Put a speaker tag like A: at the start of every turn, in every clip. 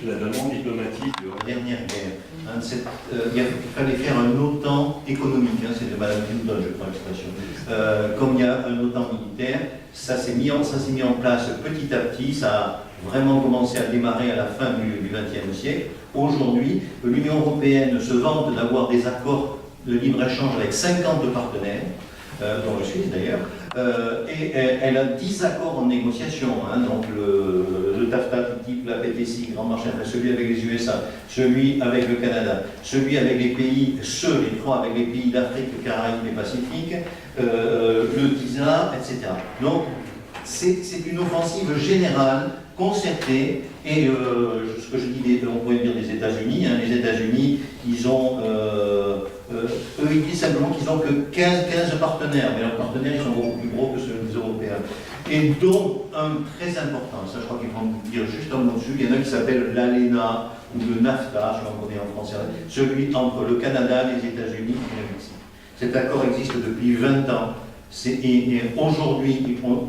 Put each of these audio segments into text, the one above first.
A: la demande diplomatique de
B: la dernière guerre. Hein, il fallait faire un OTAN économique, hein, c'est de Madame Clinton, je crois l'expression. Comme il y a un OTAN militaire, ça s'est mis en place petit à petit, ça a vraiment commencé à démarrer à la fin du XXe siècle. Aujourd'hui, l'Union européenne se vante d'avoir des accords de libre-échange avec 50 partenaires, dont le Suisse d'ailleurs, et elle a 10 accords en négociation, hein, donc le TAFTA, TTIP, la PTC, Grand Marché, celui avec les USA, celui avec le Canada, celui avec les pays, les trois avec les pays d'Afrique, Caraïbes et Pacifique, le TISA, etc. Donc c'est une offensive générale, concertée, et ce que je dis, on pourrait dire des États-Unis, hein, les États-Unis, ils ont... eux, ils disent simplement qu'ils n'ont que 15 partenaires, mais leurs partenaires, ils sont beaucoup plus gros que ceux des Européens. Et dont un très important, ça je crois qu'il faut me dire juste en dessus, il y en a qui s'appelle l'ALENA, ou le NAFTA, je crois qu'on est en français, celui entre le Canada, les États-Unis et le Mexique. Cet accord existe depuis 20 ans. Et aujourd'hui,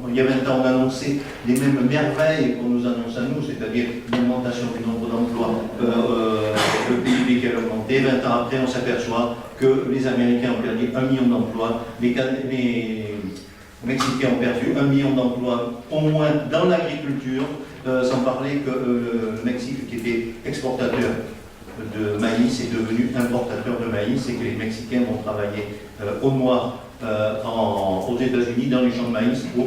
B: il y a 20 ans, on annonçait les mêmes merveilles qu'on nous annonce à nous, c'est-à-dire l'augmentation du nombre d'emplois, le PIB qui a augmenté. 20 ans après, on s'aperçoit que les Américains ont perdu 1 million d'emplois, les Mexicains ont perdu 1 million d'emplois, au moins dans l'agriculture, sans parler que le Mexique, qui était exportateur de maïs, est devenu importateur de maïs, et que les Mexicains vont travailler au noir aux États-Unis dans les champs de maïs pour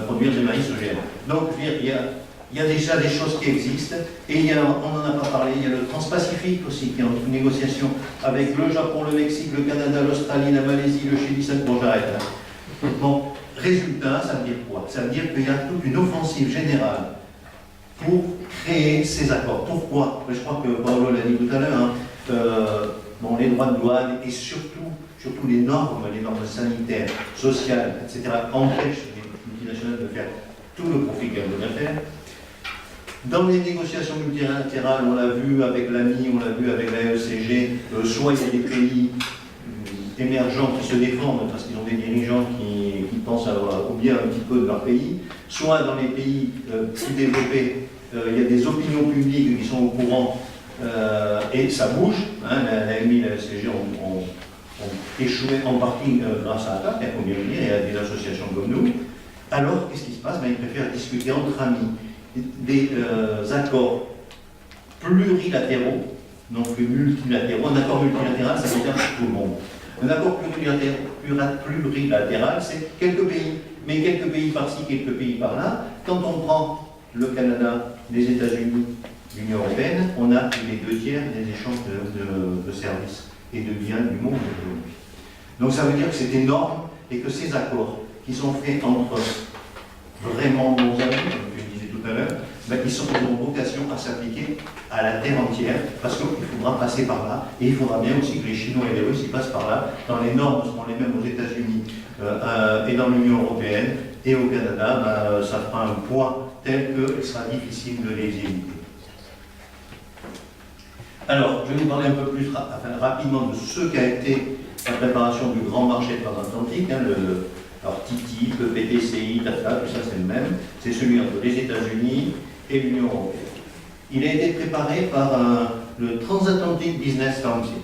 B: produire des maïs OGM. Donc, il y a déjà des choses qui existent, et on n'en a pas parlé, il y a le Transpacifique aussi, qui est en négociation avec le Japon, le Mexique, le Canada, l'Australie, la Malaisie, le Chili, bon, j'arrête. Hein. Bon, résultat, ça veut dire quoi? Ça veut dire qu'il y a toute une offensive générale pour créer ces accords. Pourquoi? Je crois que Paolo l'a dit tout à l'heure, hein, bon, les droits de douane et surtout les normes sanitaires, sociales, etc., empêchent les multinationales de faire tout le profit qu'elles voudraient faire. Dans les négociations multilatérales, on l'a vu avec l'AMI, on l'a vu avec la ECG, soit il y a des pays émergents qui se défendent parce qu'ils ont des dirigeants qui pensent au bien un petit peu de leur pays, soit dans les pays plus développés, il y a des opinions publiques qui sont au courant et ça bouge. Hein, la AMI et la ECG ont échoué en partie grâce à ATTAC, il faut bien le dire, et à des associations comme nous. Alors, qu'est-ce qui se passe? Ils préfèrent discuter entre amis des accords plurilatéraux, non plus multilatéraux. Un accord multilatéral, ça veut dire pour tout le monde. Un accord plurilatéral, c'est quelques pays, mais quelques pays par-ci, quelques pays par-là. Quand on prend le Canada, les États-Unis, l'Union européenne, on a les 2 tiers des échanges de services et de biens du monde aujourd'hui. Donc ça veut dire que c'est énorme et que ces accords qui sont faits entre vraiment nos amis, comme je disais tout à l'heure, ils ont vocation à s'appliquer à la terre entière, parce qu'il faudra passer par là, et il faudra bien aussi que les Chinois et les Russes y passent par là, quand les normes seront les mêmes aux États-Unis et dans l'Union européenne, et au Canada, ça fera un poids tel qu'il sera difficile de les éviter. Alors, je vais vous parler un peu plus rapidement de ce qu'a été la préparation du grand marché transatlantique, hein, alors TTIP, PTCI, TAFTA, tout ça c'est le même, c'est celui entre les États-Unis et l'Union européenne. Il a été préparé par le Transatlantic Business Council.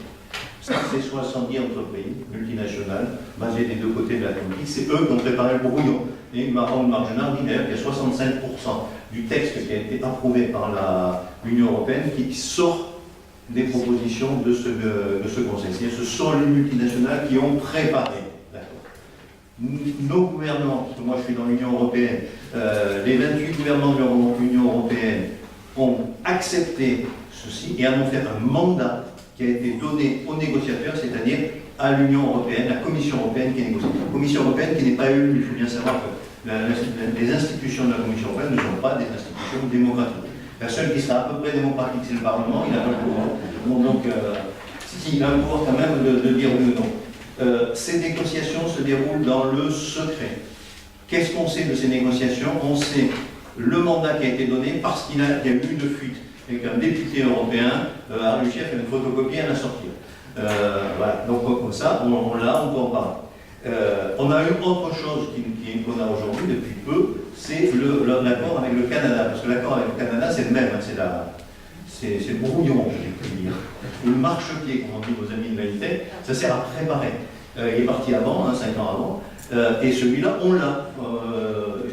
B: Ça, c'est 70 entreprises multinationales basées des 2 côtés de l'Atlantique. C'est eux qui ont préparé le brouillon. Et Aaron Margenard dit d'ailleurs qu'il y a 65% du texte qui a été approuvé par l'Union européenne qui sort des propositions de ce Conseil. Ce sont les multinationales qui ont préparé. Nos gouvernements, parce que moi je suis dans l'Union européenne, les 28 gouvernements de l'Union européenne ont accepté ceci et en ont fait un mandat qui a été donné aux négociateurs, c'est-à-dire à l'Union européenne, la Commission européenne qui négocie. La Commission européenne qui n'est pas élue, il faut bien savoir que les institutions de la Commission européenne ne sont pas des institutions démocratiques. La seule qui sera à peu près démocratique, c'est le Parlement, il a pas le pouvoir. Bon, donc, il a le pouvoir quand même de dire oui ou non. Ces négociations se déroulent dans le secret. Qu'est-ce qu'on sait de ces négociations? On sait le mandat qui a été donné parce qu'il y a eu une fuite. Et qu'un député européen, Harry Chef, a une photocopie à la sortir. Voilà. Donc comme ça, on l'a, on peut en parler. On a eu autre chose qu'on a aujourd'hui depuis peu, c'est l'accord avec le Canada. Parce que l'accord avec le Canada, c'est le même. Hein, c'est le brouillon, je vais dire. Le marchepied, comme on dit nos amis de l'AITEC, ça sert à préparer. Il est parti avant, 5 ans avant, et celui-là, on l'a.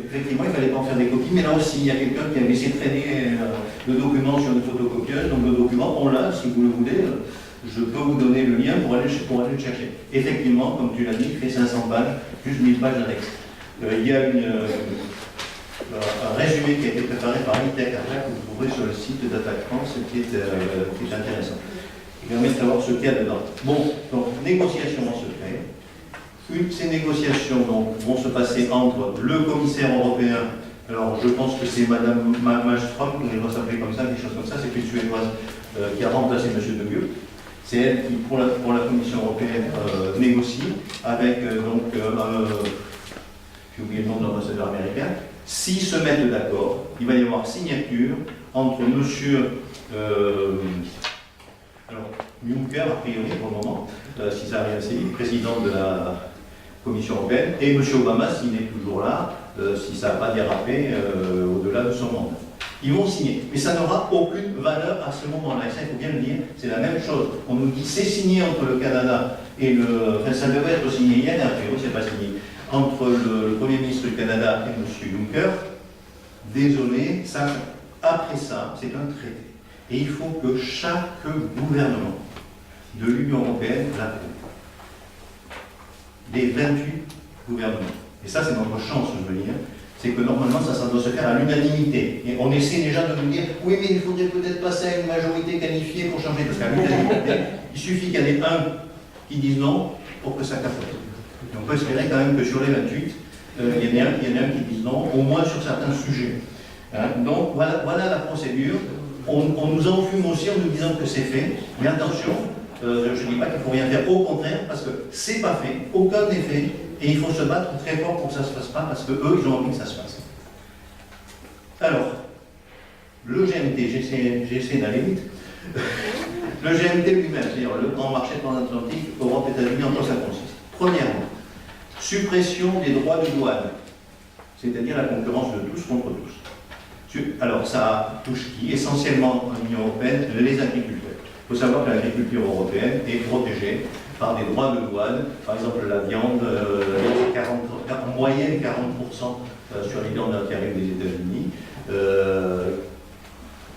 B: Effectivement, il ne fallait pas en faire des copies, mais là aussi, il y a quelqu'un qui a laissé traîner le document sur une photocopieuse, donc le document, on l'a, si vous le voulez, je peux vous donner le lien pour aller le chercher. Effectivement, comme tu l'as dit, il fait 500 pages, plus 1000 pages d'annexe. Il y a un résumé qui a été préparé par l'ITEC après, que vous trouverez sur le site d'Attaque France, qui est intéressant. Qui permet de savoir ce qu'il y a dedans. Bon, donc, négociation en secret. Ces négociations donc, vont se passer entre le commissaire européen, alors je pense que c'est Madame Malmström, je dois s'appeler comme ça, quelque chose comme ça, c'est une Suédoise qui a remplacé M. De Gucht. C'est elle qui, pour la Commission européenne, négocie avec, j'ai oublié le nom de l'ambassadeur américain. S'ils se mettent d'accord, il va y avoir signature entre M. Juncker, a priori pour le moment, si ça arrive assez vite, président de la Commission européenne, et M. Obama, s'il est toujours là, si ça n'a pas dérapé au-delà de son mandat. Ils vont signer, mais ça n'aura aucune valeur à ce moment-là. Et ça, il faut bien le dire, c'est la même chose. On nous dit c'est signé entre le Canada et le. Enfin, ça devait être signé hier, et a priori, c'est pas signé. Entre le Premier ministre du Canada et M. Juncker, désolé, ça, après ça, c'est un traité. Et il faut que chaque gouvernement de l'Union européenne l'approuve. Des 28 gouvernements. Et ça, c'est notre chance, je veux dire. C'est que normalement, ça doit se faire à l'unanimité. Et on essaie déjà de nous dire, oui, mais il faudrait peut-être passer à une majorité qualifiée pour changer. Parce qu'à l'unanimité, il suffit qu'il y en ait un qui dise non pour que ça capote. Et on peut espérer quand même que sur les 28, il y en a un qui dise non, au moins sur certains sujets. Hein? Donc voilà la procédure. On nous enfume aussi en nous disant que c'est fait. Mais attention, je ne dis pas qu'il ne faut rien faire, au contraire, parce que c'est pas fait, aucun n'est fait. Et il faut se battre très fort pour que ça ne se fasse pas, parce qu'eux, ils ont envie que ça se fasse. Alors, le GMT, j'essaie d'aller vite. Le GMT lui-même, c'est-à-dire le grand marché transatlantique, Europe-États-Unis, en quoi ça consiste? Premièrement, suppression des droits de douane, c'est-à-dire la concurrence de tous contre tous. Alors, ça touche qui? Essentiellement en Union européenne, les agriculteurs. Il faut savoir que l'agriculture européenne est protégée par des droits de douane. Par exemple, la viande, en moyenne 40% sur les viandes qui arrivent des États-Unis.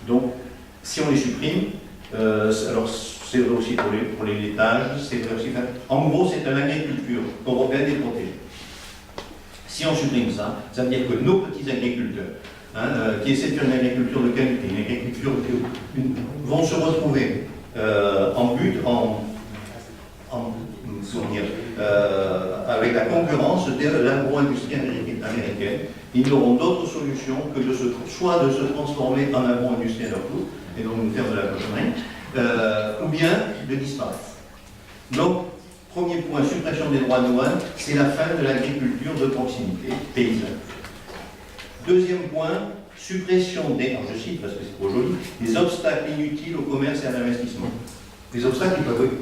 B: Donc, si on les supprime, alors c'est vrai aussi pour les laitages, c'est vrai aussi. En gros, c'est l'agriculture européenne est protégée. Si on supprime ça, ça veut dire que nos petits agriculteurs, qui essaient de faire une agriculture de qualité, une agriculture vont se retrouver en but, avec la concurrence de l'agro-industrie américaine. Ils n'auront d'autre solution que soit de se transformer en agro-industrie à leur tour, et donc nous faire de la cochonnerie, ou bien de disparaître. Donc, premier point, suppression des droits de douane, c'est la fin de l'agriculture de proximité paysanne. Deuxième point, suppression des, alors je cite parce que c'est trop joli, des obstacles inutiles au commerce et à l'investissement. Les obstacles, ils pourraient être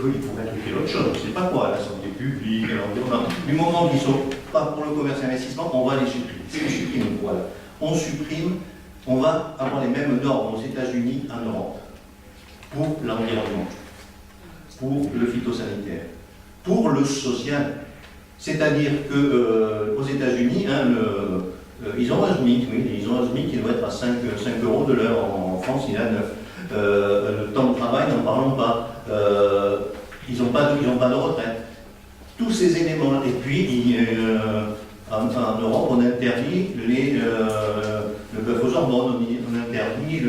B: utiles à autre chose, je ne sais pas quoi, la santé publique, l'environnement. Du moment qu'ils ne sont pas pour le commerce et l'investissement, on va les supprimer. C'est les supprimer, voilà. On supprime, on va avoir les mêmes normes aux États-Unis, en Europe, pour l'environnement, pour le phytosanitaire, pour le social. C'est-à-dire qu'aux États-Unis, ils ont un SMIC, oui, ils ont un SMIC qui doit être à 5 € de l'heure. En France, il est à 9. Le temps de travail, n'en parlons pas. Ils n'ont pas de retraite. Tous ces éléments. Et puis, en Europe, on interdit le bœuf aux hormones, on interdit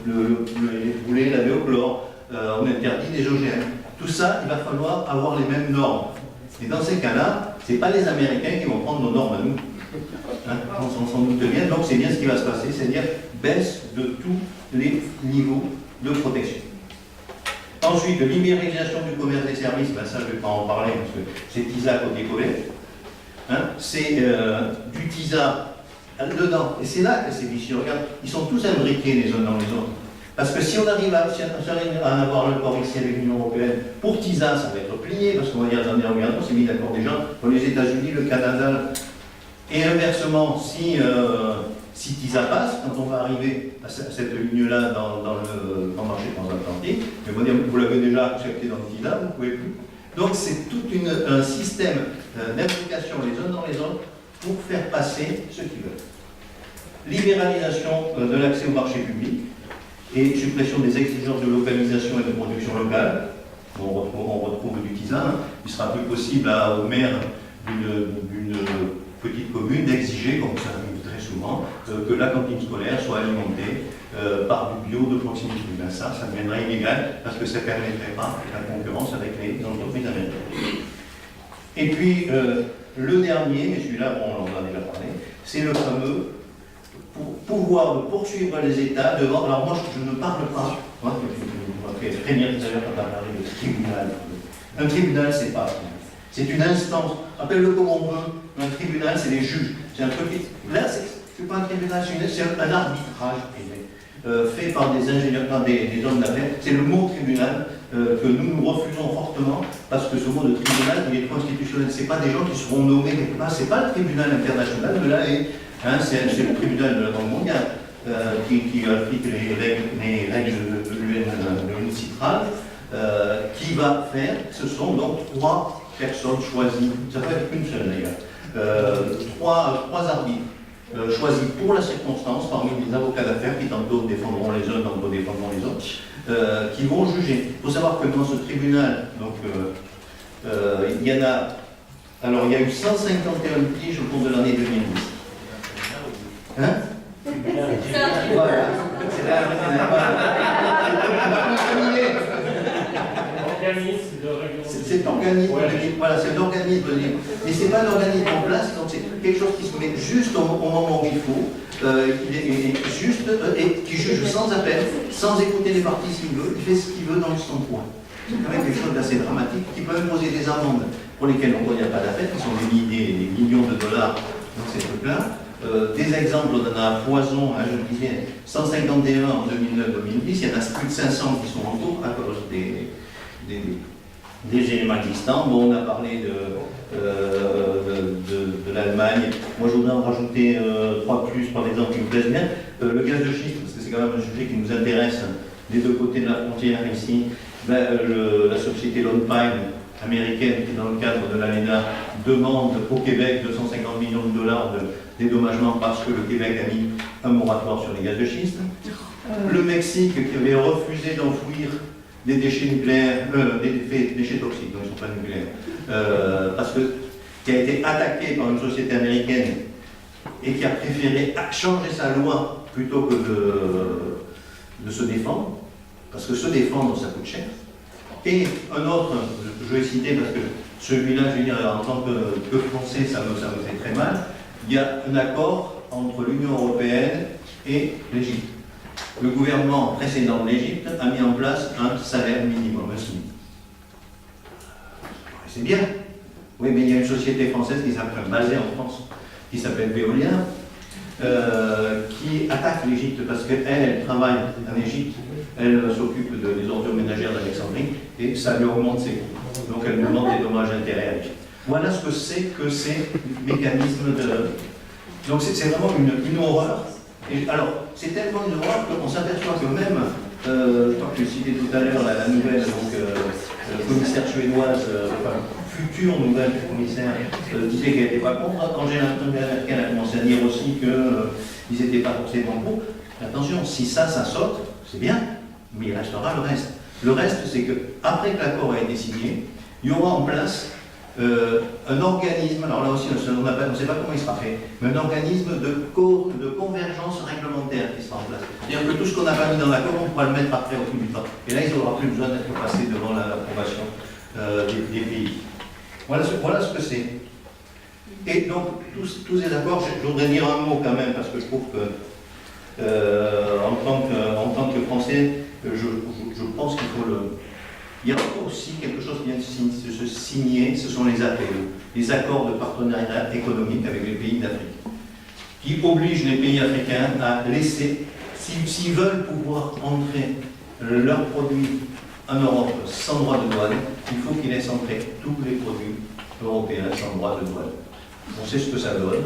B: les poulets lavés au chlore, on interdit les OGM. Tout ça, il va falloir avoir les mêmes normes. Et dans ces cas-là, ce n'est pas les Américains qui vont prendre nos normes à nous. On s'en doute bien, donc c'est bien ce qui va se passer, c'est-à-dire baisse de tous les niveaux de protection. Ensuite, libéralisation du commerce des services, ben ça je ne vais pas en parler parce que c'est TISA côté Koweït. C'est du TISA dedans, et c'est là que c'est vicieux. Regarde, ils sont tous imbriqués les uns dans les autres. Parce que si on arrive à en avoir le corps ici avec l'Union européenne, pour TISA, ça va être plié, parce qu'on va dire, attendez, regardez, on s'est mis d'accord déjà, pour les États-Unis, le Canada. Et inversement, si si TISA passe, quand on va arriver à cette ligne-là dans le marché transatlantique, ils vont dire, vous l'avez déjà accepté dans le TISA, vous ne pouvez plus. Donc c'est tout un système d'implication les uns dans les autres pour faire passer ce qu'ils veulent. Libéralisation de l'accès au marché public et suppression des exigences de localisation et de production locale. On retrouve du TISA. Hein. Il sera plus possible au maire d'une petite commune d'exiger, comme ça arrive très souvent, que la cantine scolaire soit alimentée par du bio de proximité. Ben ça deviendra illégal parce que ça ne permettrait pas la concurrence avec les entreprises américaines. Et puis, le dernier, mais celui-là, on en a déjà parlé, c'est le fameux pouvoir de poursuivre les États devant. Alors moi, je ne parle pas, moi, je vais frémir tout à l'heure quand on a parlé de tribunal. Un tribunal, c'est pas. C'est une instance, appelle-le comme on veut, un tribunal, c'est les juges. C'est un truc. Là, c'est pas un tribunal, c'est un arbitrage privé, fait par des ingénieurs, par des hommes d'affaires. C'est le mot tribunal que nous refusons fortement, parce que ce mot de tribunal, il est constitutionnel. C'est pas des gens qui seront nommés quelque part, c'est pas le tribunal international de la Haye. Hein, c'est le tribunal de la Banque mondiale qui applique les règles de l'UNCITRAL, qui va faire, ce sont donc 3 personnes choisies, ça peut être une seule d'ailleurs, 3 arbitres choisis pour la circonstance parmi les avocats d'affaires qui tantôt défendront les uns, tantôt défendront les autres, qui vont juger. Il faut savoir que dans ce tribunal, donc, il y en a, alors il y a eu 151 litiges au cours de l'année 2010. Hein? Voilà. C'est là, c'est l'organisme, voilà, c'est l'organisme, mais c'est pas l'organisme en place, donc c'est quelque chose qui se met juste au moment où il faut, juste, et qui juge sans appel, sans écouter les parties s'il veut, il fait ce qu'il veut dans son coin. C'est quand même quelque chose d'assez dramatique, qui peut imposer des amendes pour lesquelles on ne connaît pas d'appel, qui sont des millions de dollars dans ces trucs-là. Des exemples, on en a à foison, hein, je disais, 151 en 2009-2010, il y en a plus de 500 qui sont en cours à cause des éléments existants. Bon, on a parlé de l'Allemagne. Moi, je voudrais en rajouter 3 plus, par exemple, qui me plaisent bien. Le gaz de schiste, parce que c'est quand même un sujet qui nous intéresse des deux côtés de la frontière ici. La société Lone Pine américaine, qui dans le cadre de l'ALENA demande au Québec 250 millions de dollars de dédommagement parce que le Québec a mis un moratoire sur les gaz de schiste. Le Mexique qui avait refusé d'enfouir des déchets nucléaires, des déchets toxiques, donc ils ne sont pas nucléaires, parce que qui a été attaqué par une société américaine et qui a préféré changer sa loi plutôt que de se défendre, parce que se défendre, ça coûte cher. Et un autre, je vais citer parce que celui-là, je veux dire, en tant que Français, ça me fait très mal. Il y a un accord entre l'Union européenne et l'Égypte. Le gouvernement précédent de l'Égypte a mis en place un salaire minimum, un SMIC. C'est bien. Oui, mais il y a une société française qui s'appelle, basée en France, qui s'appelle Veolia, qui attaque l'Égypte parce qu'elle travaille en Égypte, elle s'occupe des ordures ménagères d'Alexandrie et ça lui augmente ses coûts. Donc elle demande des dommages intérêts à l'Égypte. Voilà ce que c'est que ces mécanismes de. Donc c'est vraiment une horreur. Et alors, c'est tellement une horreur qu'on s'aperçoit que même, je crois que j'ai cité tout à l'heure la nouvelle commissaire suédoise, enfin, future nouvelle commissaire, disait qu'elle n'était pas contre. Angela Merkel a commencé à dire aussi qu'ils n'étaient pas forcément pour. Attention, si ça saute, c'est bien, mais il restera le reste. Le reste, c'est qu'après que l'accord a été signé, il y aura en place un organisme, alors là aussi on ne sait pas comment il sera fait, mais un organisme de convergence réglementaire qui sera en place. C'est-à-dire que tout ce qu'on n'a pas mis dans l'accord, on pourra le mettre après au fil du temps. Et là, il n'aura plus besoin d'être passé devant l'approbation des pays. Voilà ce que c'est. Et donc, tous ces accords, je voudrais dire un mot quand même, parce que je trouve que, en tant que Français, je pense qu'il faut le. Il y a encore aussi quelque chose qui vient de se signer, ce sont les APE, les accords de partenariat économique avec les pays d'Afrique, qui obligent les pays africains à laisser, s'ils veulent pouvoir entrer leurs produits en Europe sans droit de douane, il faut qu'ils laissent entrer tous les produits européens sans droit de douane. On sait ce que ça donne,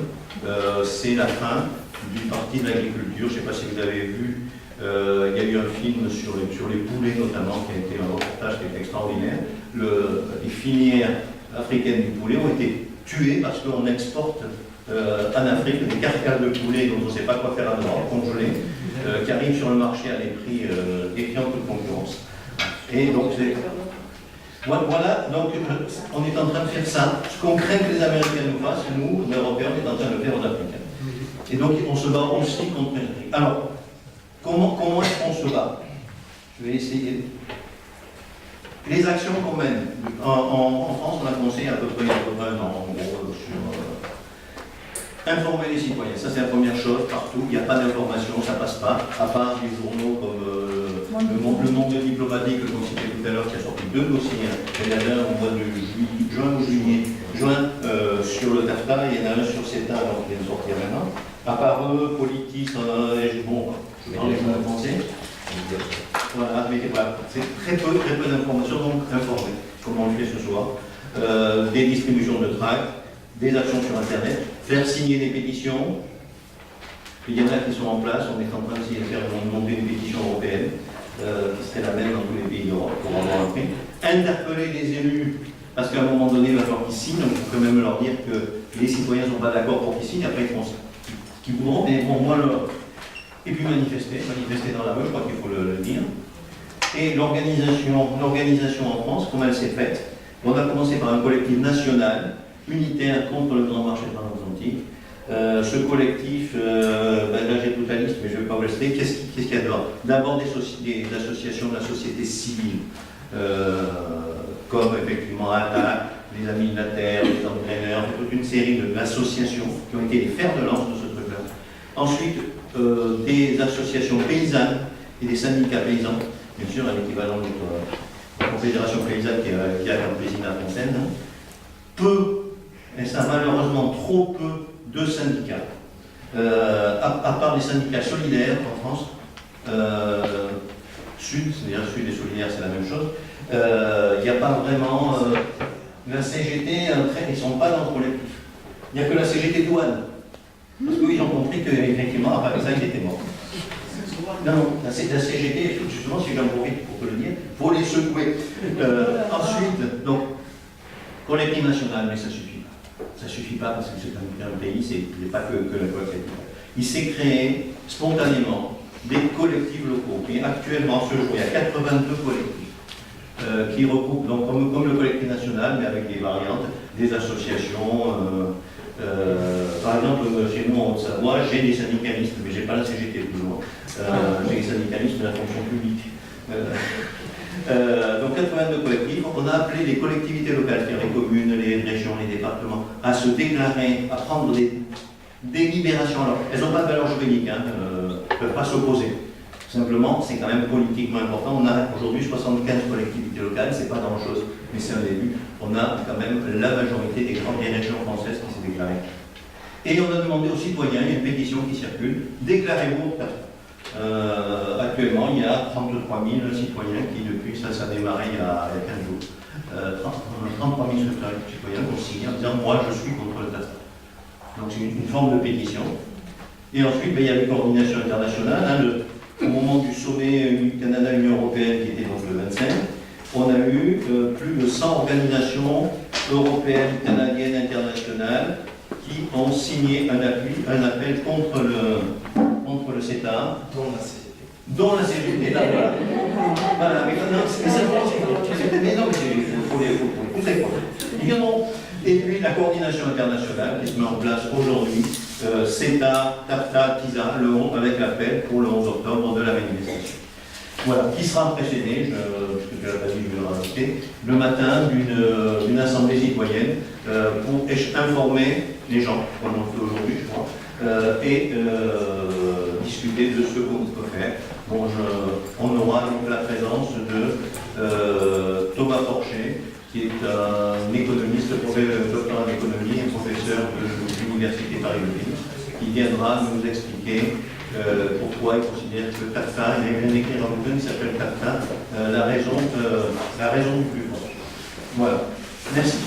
B: c'est la fin du Parti de l'agriculture. Je ne sais pas si vous avez vu, il y a eu un film sur les poulets notamment, qui a été un reportage qui est extraordinaire. Les filières africaines du poulet ont été tuées parce qu'on exporte en Afrique des carcasses de poulet dont on ne sait pas quoi faire en Europe, congelées, qui arrivent sur le marché à des prix défiant toute concurrence. Et donc, voilà, donc on est en train de faire ça. Ce qu'on craint que les Américains nous fassent, nous, les Européens, on est en train de le faire aux Africains. Et donc, on se bat aussi contre l'Afrique. Alors, comment est-ce qu'on se bat? Je vais essayer. Les actions qu'on mène. En France, on a commencé à peu près un an, en gros, sur informer les citoyens. Ça, c'est la première chose, partout. Il n'y a pas d'information, ça ne passe pas, à part des journaux comme le Monde diplomatique, que l'on citait tout à l'heure, qui a sorti 2 dossiers. Il y en a un au mois de juin ou juillet, sur le TAFTA, il y en a un sur CETA, donc qui vient de sortir maintenant. À part eux, Politis, bon, je parle les mots français. Voilà, mais voilà, c'est très peu d'informations, donc informer, comme on le fait ce soir. Des distributions de tracts, des actions sur Internet, faire signer des pétitions. Il y en a qui sont en place, on est en train d'essayer de faire monter une pétition européenne, qui serait la même dans tous les pays d'Europe pour avoir un prix. Interpeller les élus, parce qu'à un moment donné, il va falloir qu'ils signent, donc il faut quand même leur dire que les citoyens ne sont pas d'accord pour qu'ils signent, après ils font ce qu'ils voudront, mais bon, moi, et puis manifester dans la rue, je crois qu'il faut le dire. Et l'organisation en France, comment elle s'est faite? On a commencé par un collectif national, unitaire contre le grand marché transatlantique. Ce collectif, là j'ai toute la liste, mais je ne vais pas vous laisser. Qu'est-ce qu'il y a dedans? D'abord des associations de la société civile, comme effectivement ATA, les Amis de la Terre, les entraîneurs, toute une série d'associations qui ont été les fers de lance de ce truc-là. Ensuite, des associations paysannes et des syndicats paysans, bien sûr, à l'équivalent de la Confédération paysanne qui a comme président à Fontaine. Peu, et ça malheureusement trop peu, de syndicats. À part les syndicats solidaires en France, Sud, c'est-à-dire Sud et solidaire, c'est la même chose, il n'y a pas vraiment. La CGT, ils ne sont pas dans le collectif. Il n'y a que la CGT douane. Parce qu'ils ont compris qu'effectivement, après ça, il était mort. Non, la CGT, justement, si j'en profite pour te le dire, il faut les secouer. Ensuite, donc, collectif national, mais ça ne suffit pas. Ça ne suffit pas parce que c'est un pays, il n'y a pas que la collectif. Il s'est créé spontanément des collectifs locaux. Et actuellement, ce jour, il y a 82 collectifs qui regroupent, donc, comme le collectif national, mais avec des variantes, des associations. Par exemple, chez nous en Haute-Savoie, j'ai des syndicalistes, mais je n'ai pas la CGT toujours. J'ai des syndicalistes de la fonction publique. Donc 82 collectifs, on a appelé les collectivités locales, c'est-à-dire les communes, les régions, les départements, à se déclarer, à prendre des délibérations. Alors, elles n'ont pas de valeur juridique, ne peuvent pas s'opposer. Simplement, c'est quand même politiquement important. On a aujourd'hui 75 collectivités locales, c'est pas grand-chose, mais c'est un début. On a quand même la majorité des grandes régions françaises qui s'est déclarée. Et on a demandé aux citoyens, il y a une pétition qui circule, déclarez-vous. Actuellement, il y a 33 000 citoyens qui, depuis ça a démarré il y a 15 jours, 33 000 citoyens qui ont signé en disant « moi, je suis contre le TAFTA ». Donc c'est une forme de pétition. Et ensuite, il y a les coordinations internationales. Au moment du sommet Canada-Union européenne, qui était donc le 25, on a eu plus de 100 organisations européennes, canadiennes, internationales qui ont signé un appel contre le CETA. Dont la CGT, là, voilà. Voilà, mais non, mais non, mais il faut les il y en a. Et puis la coordination internationale qui se met en place aujourd'hui, CETA, TAFTA, TISA, avec l'appel pour le 11 octobre de la manifestation. Voilà, qui sera précédé, puisque tu l'as pas dit, je vais le rajouter, le matin d'une assemblée citoyenne pour informer les gens, comme on le fait aujourd'hui, je crois, et discuter de ce qu'on peut faire. Bon, on aura donc la présence de Thomas Porcher, qui est un économiste, docteur en économie et professeur de l'Université Paris-Dauphine, qui viendra nous expliquer pourquoi il considère que TAFTA, il vient d'écrire un bouquin qui s'appelle TAFTA, la raison du plus fort. Voilà. Merci.